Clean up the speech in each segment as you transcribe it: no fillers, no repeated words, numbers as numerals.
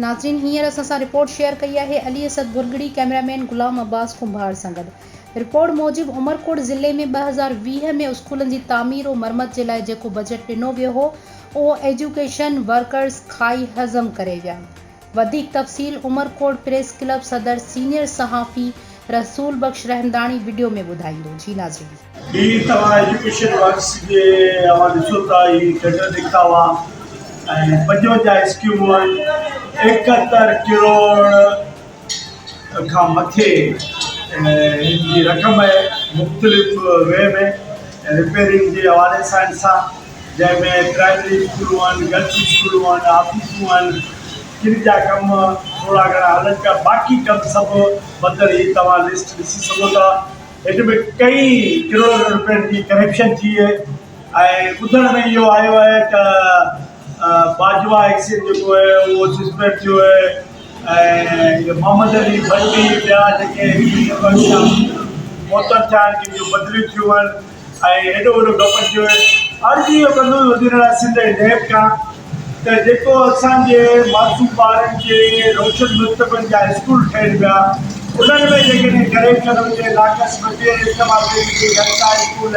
नाज़रीन हींअर असां सां रिपोर्ट शेयर कई है अली असद भिरॻड़ी कैमरामैन ग़ुलाम अब्बास क़ंभार सां गॾु। रिपोर्ट मूजिब उमरकोट ज़िले में 2020 में स्कूलन की तामीर और मरमत के लिए जैको बजट ॾिनो वियो हो उहो एजोकेशन वर्कर्स खाई हज़म करे विया। वधीक तफसील उमरकोट प्रेस क्लब सदर सैनियर सहाफ़ी रसूल बख्श रहीमदाणी वीडियो में ॿुधाईंदो। जी नाज़रीन एजुकेशन वर्क्स के ॾिसो था टेंडर निकिता हुआ 55 स्कीमूं 71 करोड़ खां मथे जी रक़म है मुख़्तलिफ़ वे में रिपेयरिंग के हवाले सां जैमें प्राइमरी स्कूलूं आहिनि, गर्ल्स स्कूलूं आहिनि, ऑफिसूं आहिनि, किन जा कम थोड़ा घणा हलनि पिया, बाक़ी कम सब बदल ही तव्हां लिस्ट ॾिसी सघो था। हिन में कई करोड़ रुपयनि जी करप्शन थी है। ॿुधण में इहो आयो है त बाजवा एक्सीडेंट जो है वो सस्पेंड थियो है। मोहम्मद अली भट्टी ॿिया जेके मोहतर थिया आहिनि किन जूं बदिलियूं थियूं आहिनि हेॾो वॾो गप थियो है। अर्ज़ी इहो कंदो वधीक सिंध नैब खां त जेको असांजे मासूम ॿारनि जे रोशन मुस्तक़बिल जा स्कूल ठहिनि पिया उन्हनि में जेकॾहिं करप्शन हुजे लाकस बचे इस्तेमालु स्कूल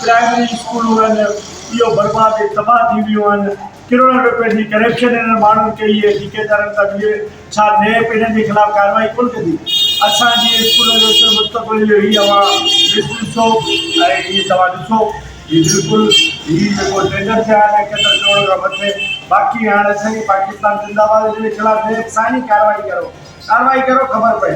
प्राइमरी स्कूलूं आहिनि इहो बर्बाद तबाह थी वियूं आहिनि। करोड़नि रुपए की करप्शन इन माण्हुनि कई है। ठेकेदारनि सां मिले छा नैब इन्हनि जे ख़िलाफ़ कार्रवाई कोन कंदी? असांजी स्कूल जो मुस्तक़बिल जो ही तव्हां ॾिसो ऐं हीअ तव्हां ॾिसो ही बिल्कुलु ही जेको टेंडर थिया आहिनि 71 करोड़ खां मथे। बाक़ी हाणे असांजी पाकिस्तान जिंदाबाद जे ख़िलाफ़ नैब सां ई कार्रवाई करो ख़बर पए।